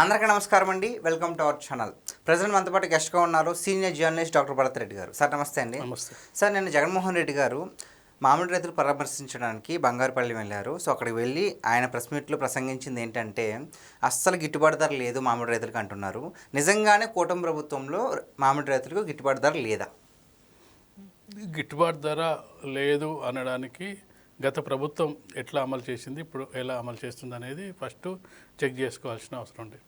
అందరికీ నమస్కారం అండి. Welcome to our channel. Present మనతో పాటు గెస్ట్గా ఉన్నారు senior journalist doctor Bharat Reddy గారు. సార్ నమస్తే అండి. నమస్తే సార్, నిన్న జగన్మోహన్ రెడ్డి గారు మామిడి రైతులు పరామర్శించడానికి బంగారుపల్లి వెళ్ళారు. సో అక్కడికి వెళ్ళి ఆయన ప్రెస్ మీట్లో ప్రసంగించింది ఏంటంటే అస్సలు గిట్టుబాటు ధర లేదు మామిడి రైతులకు అంటున్నారు. నిజంగానే కూటమి ప్రభుత్వంలో మామిడి రైతులకు గిట్టుబాటు ధర లేదా? గిట్టుబాటు ధర లేదు అనడానికి గత ప్రభుత్వం ఎట్లా అమలు చేసింది, ఇప్పుడు ఎలా అమలు చేస్తుంది అనేది ఫస్ట్ చెక్ చేసుకోవాల్సిన అవసరం ఉంది.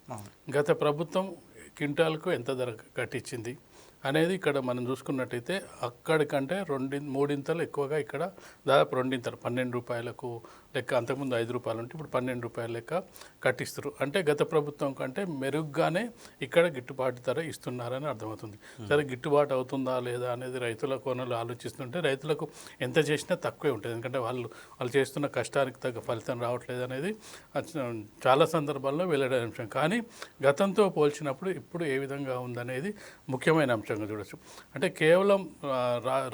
గత ప్రభుత్వం క్వింటాల్కు ఎంత ధర కట్టించింది అనేది ఇక్కడ మనం చూసుకున్నట్టయితే అక్కడికంటే మూడింతలు ఎక్కువగా ఇక్కడ దాదాపు రెండింతలు 12 రూపాయలకు లెక్క. అంతకుముందు 5 రూపాయలు ఉంటే ఇప్పుడు 12 రూపాయల లెక్క కట్టిస్తారు. అంటే గత ప్రభుత్వం కంటే మెరుగ్గానే ఇక్కడ గిట్టుబాటు ధర ఇస్తున్నారని అర్థమవుతుంది. సరే, గిట్టుబాటు అవుతుందా లేదా అనేది రైతుల కోణంలో ఆలోచిస్తుంటే రైతులకు ఎంత చేసినా తక్కువే ఉంటుంది. ఎందుకంటే వాళ్ళు చేస్తున్న కష్టానికి తగ్గ ఫలితం రావట్లేదు అనేది చాలా సందర్భాల్లో వెల్లడైన అంశం. కానీ గతంతో పోల్చినప్పుడు ఇప్పుడు ఏ విధంగా ఉందనేది ముఖ్యమైన అంశంగా చూడొచ్చు. అంటే కేవలం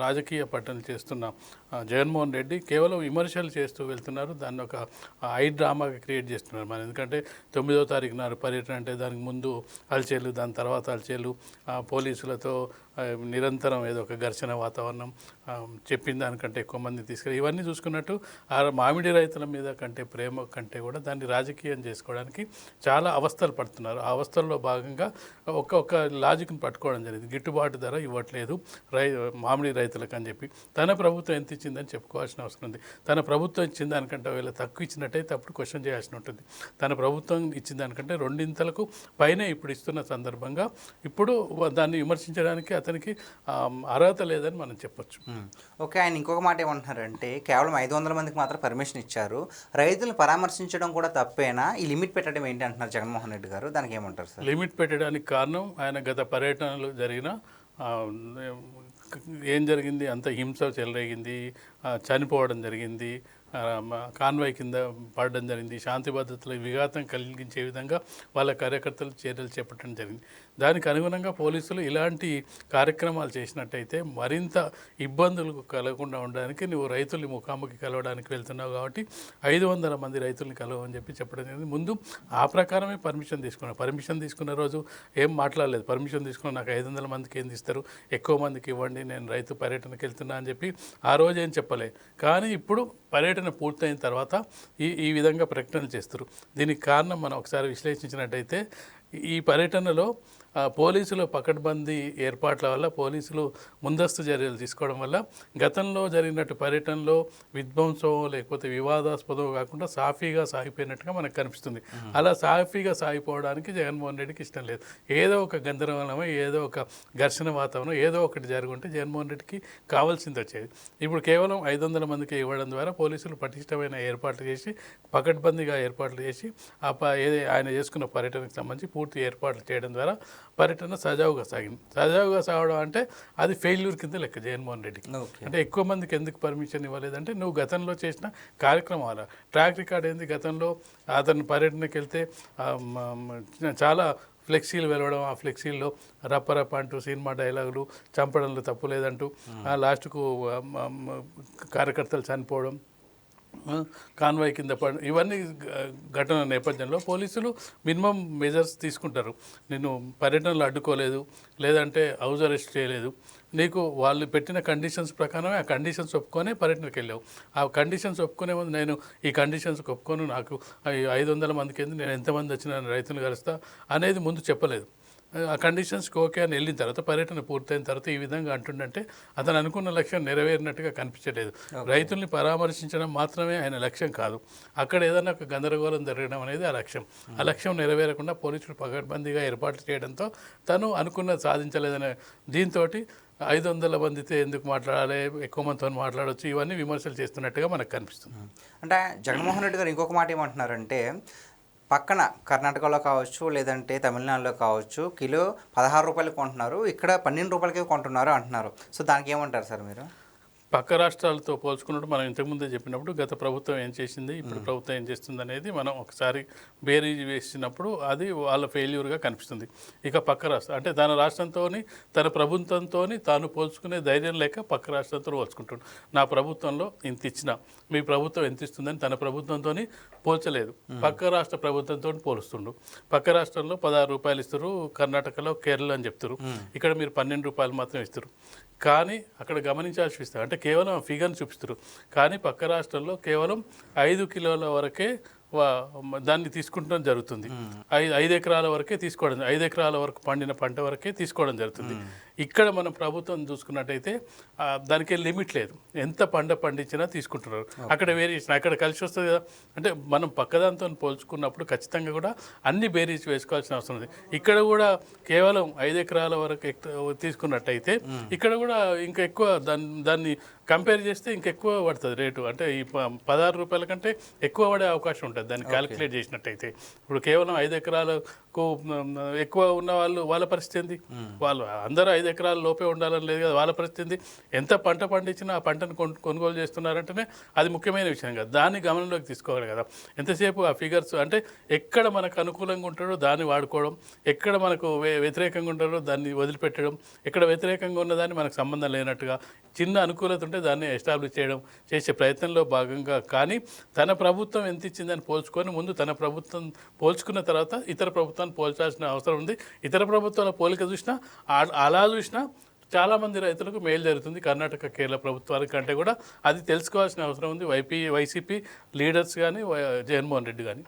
రాజకీయ పట్టణం చేస్తున్న జగన్మోహన్ రెడ్డి కేవలం విమర్శలు చేస్తూ వెళ్తున్నారు. దాన్ని ఒక ఐ డ్రామాగా క్రియేట్ చేస్తున్నారు. మనం ఎందుకంటే 9వ తారీఖు నాడు పర్యటన అంటే దానికి ముందు అలచేలు, దాని తర్వాత అలచేలు, పోలీసులతో నిరంతరం ఏదో ఒక ఘర్షణ వాతావరణం, చెప్పిన దానికంటే ఎక్కువ మంది తీసుకెళ్ళి ఇవన్నీ చూసుకున్నట్టు ఆ మామిడి రైతుల మీద కంటే ప్రేమ కంటే కూడా దాన్ని రాజకీయం చేసుకోవడానికి చాలా అవస్థలు పడుతున్నారు. ఆ అవస్థల్లో భాగంగా ఒక లాజిక్ని పట్టుకోవడం జరిగింది. గిట్టుబాటు ధర ఇవ్వట్లేదు మామిడి రైతులకు అని చెప్పి తన ప్రభుత్వం ఎంత ఇచ్చిందని చెప్పుకోవాల్సిన అవసరం ఉంది. తన ప్రభుత్వం ఇచ్చిన దానికంటే వీళ్ళ తక్కువ ఇచ్చినట్టయితే అప్పుడు క్వశ్చన్ చేయాల్సి ఉంటుంది. తన ప్రభుత్వం ఇచ్చిన దానికంటే రెండింతలకు పైనే ఇప్పుడు ఇస్తున్న సందర్భంగా ఇప్పుడు దాన్ని విమర్శించడానికి అతనికి అర్హత లేదని మనం చెప్పొచ్చు. ఓకే, ఆయన ఇంకొక మాట ఏమంటున్నారంటే కేవలం 500 మందికి మాత్రం పర్మిషన్ ఇచ్చారు, రైతులను పరామర్శించడం కూడా తప్పేనా, ఈ లిమిట్ పెట్టడం ఏంటి అంటున్నారు జగన్మోహన్ రెడ్డి గారు. దానికి ఏమంటారు సార్? లిమిట్ పెట్టడానికి కారణం ఆయన గత పర్యటనలు జరిగిన ఏం జరిగింది, అంత హింస చెలరేగింది, చనిపోవడం జరిగింది, కాన్వాయ్ కింద పడడం జరిగింది, శాంతి భద్రతలకు విఘాతం కలిగించే విధంగా వాళ్ళ కార్యకర్తలు చర్యలు చేపట్టడం జరిగింది. దానికి అనుగుణంగా పోలీసులు ఇలాంటి కార్యక్రమాలు చేసినట్టయితే మరింత ఇబ్బందులు కలగకుండా ఉండడానికి నువ్వు రైతుల్ని ముఖాముఖి కలవడానికి వెళ్తున్నావు కాబట్టి 500 మంది రైతుల్ని కలవని చెప్పడం జరిగింది. ముందు ఆ ప్రకారమే పర్మిషన్ తీసుకున్నాను. పర్మిషన్ తీసుకున్న రోజు ఏం మాట్లాడలేదు. పర్మిషన్ తీసుకున్న నాకు 500 మందికి ఏం ఇస్తారు, ఎక్కువ మందికి ఇవ్వండి, నేను రైతు పర్యటనకి వెళ్తున్నా అని చెప్పి ఆ రోజు ఏం చెప్పలే. కానీ ఇప్పుడు పర్యటన పూర్తయిన తర్వాత ఈ విధంగా ప్రకటనలు చేస్తారు. దీనికి కారణం మనం ఒకసారి విశ్లేషించినట్టయితే ఈ పర్యటనలో పోలీసులు పకడ్బందీ ఏర్పాట్ల వల్ల, పోలీసులు ముందస్తు చర్యలు తీసుకోవడం వల్ల గతంలో జరిగినట్టు పర్యటనలో విధ్వంసం లేకపోతే వివాదాస్పదం కాకుండా సాఫీగా సాగిపోయినట్టుగా మనకు కనిపిస్తుంది. అలా సాఫీగా సాగిపోవడానికి జగన్మోహన్ రెడ్డికి ఇష్టం లేదు. ఏదో ఒక గందరగోళమై, ఏదో ఒక ఘర్షణ వాతావరణం, ఏదో ఒకటి జరుగుంటే జగన్మోహన్ రెడ్డికి కావాల్సింది వచ్చేది. ఇప్పుడు కేవలం 500 మందికి ఇవ్వడం ద్వారా పోలీసులు పటిష్టమైన ఏర్పాట్లు చేసి, పకడ్బందీగా ఏర్పాట్లు చేసి ఆయన చేసుకున్న పర్యటనకు సంబంధించి పూర్తి ఏర్పాట్లు చేయడం ద్వారా పర్యటన సజావుగా సాగింది. సజావుగా సాగడం అంటే అది ఫెయిల్యూర్ కింద లెక్క జగన్మోహన్ రెడ్డికి. అంటే ఎక్కువ మందికి ఎందుకు పర్మిషన్ ఇవ్వలేదంటే నువ్వు గతంలో చేసిన కార్యక్రమాల ట్రాక్ రికార్డ్ ఏంది, గతంలో అతను పర్యటనకి వెళ్తే చాలా ఫ్లెక్సీలు వెలవడం, ఆ ఫ్లెక్సీల్లో రప్పరప్ప అంటూ సినిమా డైలాగులు, చంపడంలో తప్పు లేదంటూ లాస్ట్కు కార్యకర్తలు చనిపోవడం, కాన్వాయ్ కింద పడ ఇవన్నీ ఘటన నేపథ్యంలో పోలీసులు మినిమం మెజర్స్ తీసుకుంటారు. నేను పర్యటనలు అడ్డుకోలేదు, లేదంటే హౌస్ అరెస్ట్ చేయలేదు, నీకు వాళ్ళు పెట్టిన కండిషన్స్ ప్రకారమే ఆ కండిషన్స్ ఒప్పుకొనే పర్యటనకి వెళ్ళావు. ఆ కండిషన్స్ ఒప్పుకునే ముందు నేను ఈ కండిషన్స్కి ఒప్పుకొని నాకు 500 మందికి ఎందుకు, నేను ఎంతమంది వచ్చినా రైతులు కలుస్తా అనేది ముందు చెప్పలేదు. ఆ కండిషన్స్కి ఓకే అని వెళ్ళిన తర్వాత పర్యటన పూర్తయిన తర్వాత ఈ విధంగా అంటుండంటే అతను అనుకున్న లక్ష్యం నెరవేరినట్టుగా కనిపించలేదు. రైతుల్ని పరామర్శించడం మాత్రమే ఆయన లక్ష్యం కాదు, అక్కడ ఏదైనా ఒక గందరగోళం జరగడం అనేది ఆ లక్ష్యం. ఆ లక్ష్యం నెరవేరకుండా పోలీసులు పకడ్బందీగా ఏర్పాట్లు చేయడంతో తను అనుకున్నది సాధించలేదనే దీంతో 500 మందితో ఎందుకు మాట్లాడాలి, ఎక్కువ మందితో మాట్లాడవచ్చు, ఇవన్నీ విమర్శలు చేస్తున్నట్టుగా మనకు కనిపిస్తుంది. అంటే జగన్మోహన్ రెడ్డి గారు ఇంకొక మాట ఏమంటున్నారంటే పక్కన కర్ణాటకలో కావచ్చు, లేదంటే తమిళనాడులో కావచ్చు, కిలో 16 రూపాయలు కొంటున్నారు, ఇక్కడ 12 రూపాయలకే కొంటున్నారు అంటున్నారు. సో దానికి ఏమంటారు సార్ మీరు? పక్క రాష్ట్రాలతో పోల్చుకున్నప్పుడు మనం ఇంతకుముందే చెప్పినప్పుడు గత ప్రభుత్వం ఏం చేసింది, ఇప్పుడు ప్రభుత్వం ఏం చేస్తుంది అనేది మనం ఒకసారి బేరీజ్ వేసినప్పుడు అది వాళ్ళ ఫెయిల్యూర్గా కనిపిస్తుంది. ఇక పక్క రాష్ట్రం అంటే తన రాష్ట్రంతో తన ప్రభుత్వంతో తాను పోల్చుకునే ధైర్యం లేక పక్క రాష్ట్రంతో పోల్చుకుంటాడు. నా ప్రభుత్వంలో ఇంత ఇచ్చిన, మీ ప్రభుత్వం ఎంత ఇస్తుందని తన ప్రభుత్వంతో పోల్చలేదు, పక్క రాష్ట్ర ప్రభుత్వంతో పోలుస్తుండు. పక్క రాష్ట్రంలో 16 రూపాయలు ఇస్తారు, కర్ణాటకలో కేరళ అని చెప్తారు, ఇక్కడ మీరు 12 రూపాయలు మాత్రం ఇస్తారు. కానీ అక్కడ గమనించాల్సి ఇస్తారు అంటే కేవలం ఫిగర్ని చూపిస్తారు, కానీ పక్క రాష్ట్రంలో కేవలం 5 కిలోల వరకే దాన్ని తీసుకుంటడం జరుగుతుంది. 5 ఎకరాల వరకే తీసుకోవడం, 5 ఎకరాల వరకు పండిన పంట వరకే తీసుకోవడం జరుగుతుంది. ఇక్కడ మనం ప్రభుత్వం చూసుకున్నట్టయితే దానికి లిమిట్ లేదు, ఎంత పండించినా తీసుకుంటున్నారు. అక్కడ వేరియేషన్ అక్కడ కలిసి వస్తుంది కదా. అంటే మనం పక్కదాంతో పోల్చుకున్నప్పుడు ఖచ్చితంగా కూడా అన్ని బేరీస్ వేసుకోవాల్సిన అవసరం ఉంది. ఇక్కడ కూడా కేవలం 5 ఎకరాల వరకు తీసుకున్నట్టయితే ఇక్కడ కూడా ఇంకా ఎక్కువ దాన్ని కంపేర్ చేస్తే ఇంకెక్కువ పడుతుంది రేటు. అంటే ఈ 16 రూపాయల కంటే ఎక్కువ పడే అవకాశం ఉంటుంది దాన్ని క్యాలిక్యులేట్ చేసినట్టయితే. ఇప్పుడు కేవలం 5 ఎకరాలకు ఎక్కువ ఉన్న వాళ్ళ పరిస్థితి ఏంది? వాళ్ళు అందరూ 5 ఎకరాల లోపే ఉండాలని లేదు కదా, వాళ్ళ పరిస్థితి ఎంత పంట పండించినా ఆ పంటను కొనుగోలు చేస్తున్నారంటేనే అది ముఖ్యమైన విషయం కదా, దాన్ని గమనంలోకి తీసుకోవాలి కదా. ఎంతసేపు ఆ ఫిగర్స్ అంటే ఎక్కడ మనకు అనుకూలంగా ఉంటాడో దాన్ని వాడుకోవడం, ఎక్కడ మనకు వ్యతిరేకంగా ఉంటాడో దాన్ని వదిలిపెట్టడం, ఎక్కడ వ్యతిరేకంగా ఉన్నదాన్ని మనకు సంబంధం లేనట్టుగా చిన్న అనుకూలత ఉంటే దాన్ని ఎస్టాబ్లిష్ చేయడం చేసే ప్రయత్నంలో భాగంగా. కానీ తన ప్రభుత్వం ఎంత ఇచ్చిందని పోల్చుకొని ముందు తన ప్రభుత్వం పోల్చుకున్న తర్వాత ఇతర ప్రభుత్వాన్ని పోల్చాల్సిన అవసరం ఉంది. ఇతర ప్రభుత్వాల పోలిక చూసినా అలా చూసినా చాలామంది రైతులకు మేలు జరుగుతుంది. కర్ణాటక కేరళ ప్రభుత్వాల కంటే కూడా అది తెలుసుకోవాల్సిన అవసరం ఉంది వైసీపీ లీడర్స్ కానీ జగన్మోహన్ రెడ్డి కానీ.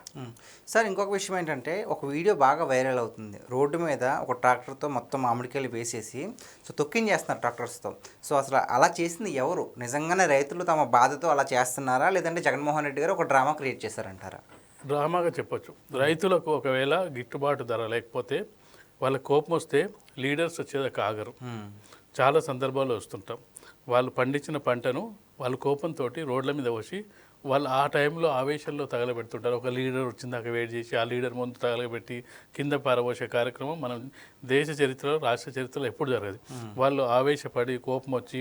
సార్ ఇంకొక విషయం ఏంటంటే ఒక వీడియో బాగా వైరల్ అవుతుంది. రోడ్డు మీద ఒక ట్రాక్టర్తో మొత్తం మామిడికాయలు వేసేసి తొక్కించేస్తున్నారు ట్రాక్టర్స్తో. సో అసలు అలా చేసింది ఎవరు? నిజంగానే రైతులు తమ బాధతో అలా చేస్తున్నారా, లేదంటే జగన్మోహన్ రెడ్డి గారు ఒక డ్రామా క్రియేట్ చేశారంటారా? డ్రామాగా చెప్పొచ్చు. రైతులకు ఒకవేళ గిట్టుబాటు ధర లేకపోతే వాళ్ళ కోపం వస్తే లీడర్స్ వచ్చేదాకా ఆగరు. చాలా సందర్భాల్లో వస్తుంటాం. వాళ్ళు పండించిన పంటను వాళ్ళు కోపంతో రోడ్ల మీద పోసి వాళ్ళు ఆ టైంలో ఆవేశంలో తగలబెడుతుంటారు. ఒక లీడర్ వచ్చిందాక వెయిట్ చేసి ఆ లీడర్ ముందు తగలబెట్టి కింద పారబోసే కార్యక్రమం మనం దేశ చరిత్రలో రాష్ట్ర చరిత్రలో ఎప్పుడు జరగదు. వాళ్ళు ఆవేశపడి కోపం వచ్చి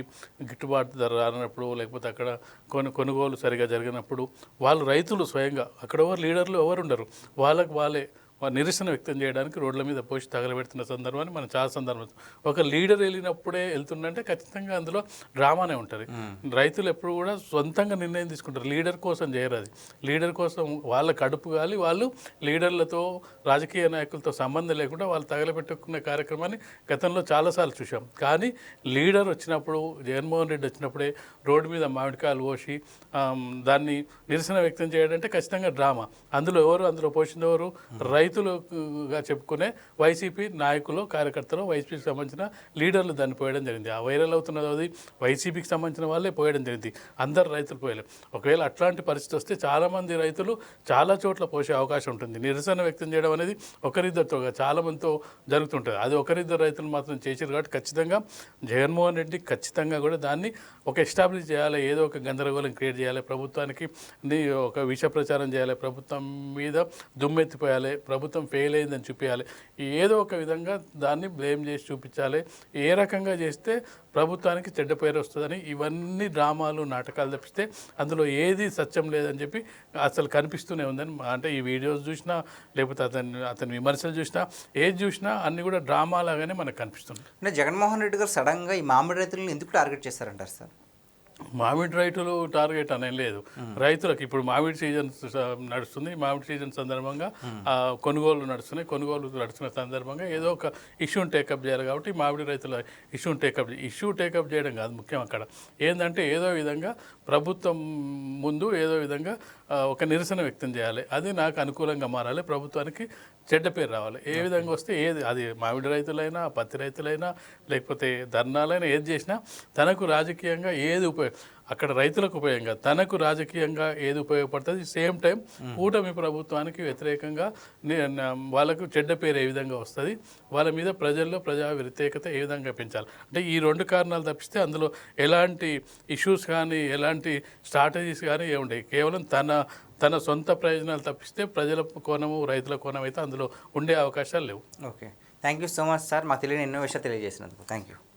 గిట్టుబాటు ధర రానప్పుడు, లేకపోతే అక్కడ కొనుగోలు సరిగా జరిగినప్పుడు వాళ్ళు రైతులు స్వయంగా అక్కడ లీడర్లు ఎవరు ఉండరు, వాళ్ళే నిరసన వ్యక్తం చేయడానికి రోడ్ల మీద పోసి తగలబెడుతున్న సందర్భాన్ని మనం చాలా సందర్భం. ఒక లీడర్ వెళ్ళినప్పుడే వెళ్తుందంటే ఖచ్చితంగా అందులో డ్రామానే ఉంటుంది. రైతులు ఎప్పుడు కూడా సొంతంగా నిర్ణయం తీసుకుంటారు, లీడర్ కోసం చేయరు. అది లీడర్ కోసం వాళ్ళ కడుపు గాలి వాళ్ళు లీడర్లతో రాజకీయ నాయకులతో సంబంధం లేకుండా వాళ్ళు తగలబెట్టుకునే కార్యక్రమాన్ని గతంలో చాలాసార్లు చూసాం. కానీ లీడర్ వచ్చినప్పుడు, జగన్మోహన్ రెడ్డి వచ్చినప్పుడే రోడ్డు మీద మామిడికాయలు పోసి దాన్ని నిరసన వ్యక్తం చేయడం అంటే ఖచ్చితంగా డ్రామా. అందులో పోసింది ఎవరు? రైతులుగా చెప్పుకునే వైసీపీ నాయకులు, కార్యకర్తలు, వైసీపీకి సంబంధించిన లీడర్లు దాన్ని పోయడం జరిగింది. ఆ వైరల్ అవుతున్నది అది వైసీపీకి సంబంధించిన వాళ్ళే పోయడం జరిగింది, అందరు రైతులు పోయలేరు. ఒకవేళ అట్లాంటి పరిస్థితి వస్తే చాలామంది రైతులు చాలా చోట్ల పోసే అవకాశం ఉంటుంది. నిరసన వ్యక్తం చేయడం అనేది ఒకరిద్దరితో చాలా మందితో జరుగుతుంటుంది. అది ఒకరిద్దరు రైతులు మాత్రం చేశారు కాబట్టి ఖచ్చితంగా జగన్మోహన్ రెడ్డి ఖచ్చితంగా కూడా దాన్ని ఒక ఎస్టాబ్లిష్ చేయాలి, ఏదో ఒక గందరగోళం క్రియేట్ చేయాలి, ప్రభుత్వానికి ఒక విష ప్రచారం చేయాలి, ప్రభుత్వం మీద దుమ్మెత్తిపోయాలి, ప్రభుత్వం ఫెయిల్ అయిందని చూపించాలి, ఏదో ఒక విధంగా దాన్ని బ్లేమ్ చేసి చూపించాలి. ఏ రకంగా చేస్తే ప్రభుత్వానికి చెడ్డ పేరు వస్తుందని ఇవన్నీ డ్రామాలు, నాటకాలు తప్పిస్తే అందులో ఏది సత్యం లేదని చెప్పి అసలు కనిపిస్తూనే ఉందని. అంటే ఈ వీడియోస్ చూసినా, లేకపోతే అతని విమర్శలు చూసినా, ఏది చూసినా అన్నీ కూడా డ్రామా లాగానే మనకు కనిపిస్తుంది. అంటే జగన్మోహన్ రెడ్డి గారు సడన్గా ఈ మామిడి రైతులను ఎందుకు టార్గెట్ చేస్తారంటారు సార్? మామిడి రైతులు టార్గెట్ అనేది లేదు. రైతులకు ఇప్పుడు మామిడి సీజన్ నడుస్తుంది, మామిడి సీజన్ సందర్భంగా కొనుగోలు నడుస్తున్న సందర్భంగా ఏదో ఒక ఇష్యూని టేకప్ చేయాలి. కాబట్టి మామిడి రైతుల ఇష్యూ టేకప్ చేయడం కాదు ముఖ్యం. అక్కడ ఏంటంటే ఏదో విధంగా ప్రభుత్వం ముందు ఏదో విధంగా ఒక నిరసన వ్యక్తం చేయాలి, అది నాకు అనుకూలంగా మారాలి, ప్రభుత్వానికి చెడ్డ పేరు రావాలి. ఏ విధంగా వస్తే అది మామిడి రైతులైనా, పత్తి రైతులైనా, లేకపోతే ధర్నాలైనా, ఏది చేసినా తనకు రాజకీయంగా ఏది అక్కడ రైతులకు ఉపయోగంగా, తనకు రాజకీయంగా ఏది ఉపయోగపడుతుంది, సేమ్ టైం కూటమి ప్రభుత్వానికి వ్యతిరేకంగా వాళ్ళకు చెడ్డ పేరు ఏ విధంగా వస్తుంది, వాళ్ళ మీద ప్రజల్లో ప్రజా వ్యతిరేకత ఏ విధంగా పెంచాలి. అంటే ఈ 2 కారణాలు తప్పిస్తే అందులో ఎలాంటి ఇష్యూస్ కానీ, ఎలాంటి స్ట్రాటజీస్ కానీ ఏముంటాయి. కేవలం తన సొంత ప్రయోజనాలు తప్పిస్తే ప్రజల కోణము, రైతుల కోణం అయితే అందులో ఉండే అవకాశాలు లేవు. Okay, thank you so much sir. మాకు తెలియని ఎన్నో విషయాలు తెలియజేసినందుకు థ్యాంక్ యూ.